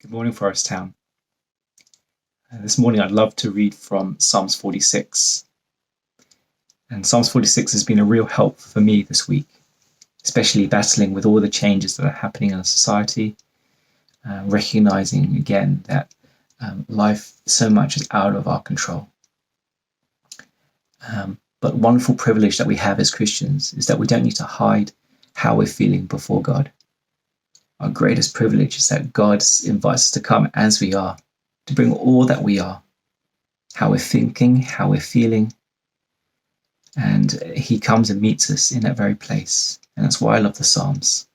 Good morning, Forest Town. This morning I'd love to read from Psalms 46. And Psalms 46 has been a real help for me this week, especially battling with all the changes that are happening in our society, recognizing again that life so much is out of our control. But wonderful privilege that we have as Christians is that we don't need to hide how we're feeling before God. Our greatest privilege is that God invites us to come as we are, to bring all that we are, how we're thinking, how we're feeling. And he comes and meets us in that very place. And that's why I love the Psalms,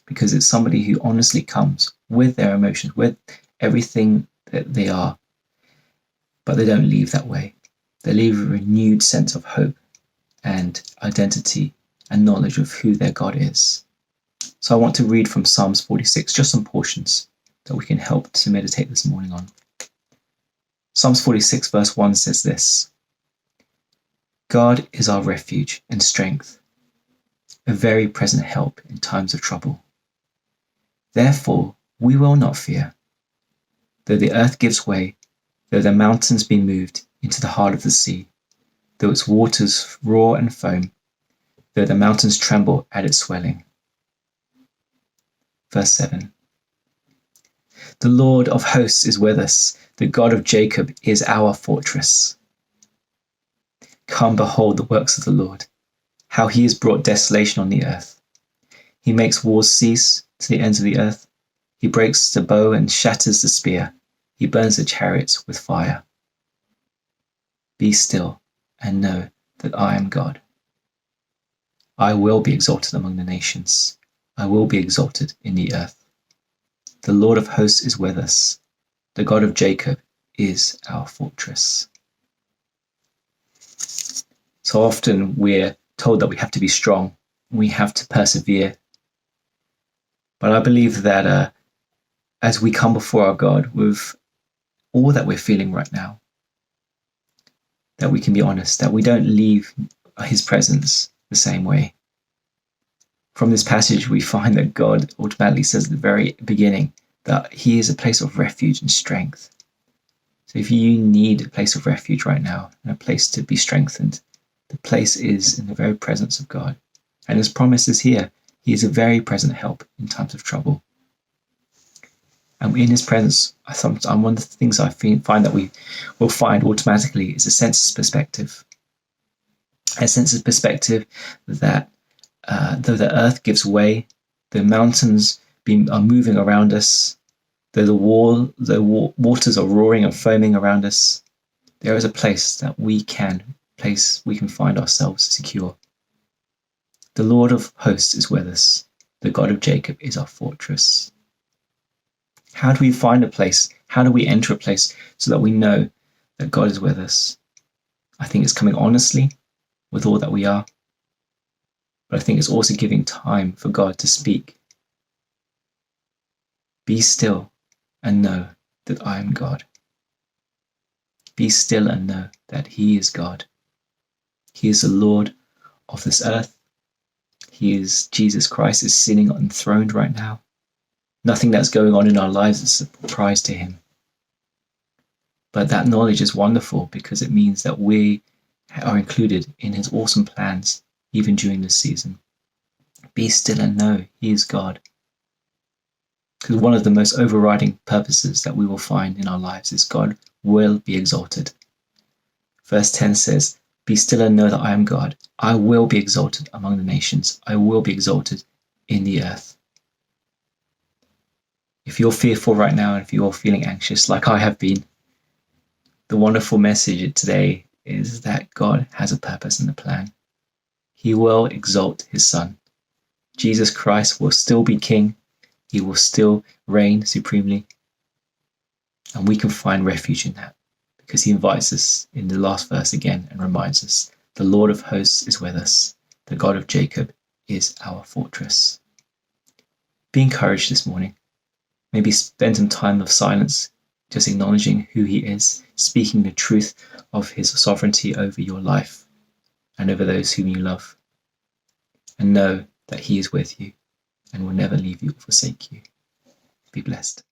because it's somebody who honestly comes with their emotions, with everything that they are, but they don't leave that way. They leave a renewed sense of hope and identity and knowledge of who their God is. So I want to read from Psalms 46, just some portions that we can help to meditate this morning on. Psalms 46 verse 1 says this: God is our refuge and strength, a very present help in times of trouble. Therefore we will not fear, though the earth gives way, though the mountains be moved into the heart of the sea, though its waters roar and foam, though the mountains tremble at its swelling. Verse 7. The Lord of hosts is with us. The God of Jacob is our fortress. Come, behold the works of the Lord, how he has brought desolation on the earth. He makes wars cease to the ends of the earth. He breaks the bow and shatters the spear. He burns the chariots with fire. Be still and know that I am God. I will be exalted among the nations. I will be exalted in the earth. The Lord of hosts is with us. The God of Jacob is our fortress. So often we're told that we have to be strong. We have to persevere. But I believe that as we come before our God with all that we're feeling right now, that we can be honest, that we don't leave his presence the same way. From this passage, we find that God automatically says at the very beginning that he is a place of refuge and strength. So if you need a place of refuge right now and a place to be strengthened, the place is in the very presence of God. And his promise is here. He is a very present help in times of trouble. And in his presence, one of the things I find that we will find automatically is a sense of perspective. A sense of perspective that though the earth gives way, the mountains are moving around us, though the waters are roaring and foaming around us, there is a place that we can find ourselves secure. The Lord of hosts is with us. The God of Jacob is our fortress. How do we find a place? How do we enter a place so that we know that God is with us? I think it's coming honestly with all that we are. But I think it's also giving time for God to speak. Be still and know that I am God. Be still and know that he is God. He is the Lord of this earth. Jesus Christ is sitting enthroned right now. Nothing that's going on in our lives is a surprise to him. But that knowledge is wonderful because it means that we are included in his awesome plans even during this season. Be still and know he is God. Because one of the most overriding purposes that we will find in our lives is God will be exalted. Verse 10 says, be still and know that I am God. I will be exalted among the nations. I will be exalted in the earth. If you're fearful right now, and if you're feeling anxious like I have been, the wonderful message today is that God has a purpose and a plan. He will exalt his Son. Jesus Christ will still be King. He will still reign supremely. And we can find refuge in that because he invites us in the last verse again and reminds us, the Lord of hosts is with us. The God of Jacob is our fortress. Be encouraged this morning. Maybe spend some time of silence, just acknowledging who he is, speaking the truth of his sovereignty over your life and over those whom you love. And know that he is with you and will never leave you or forsake you. Be blessed.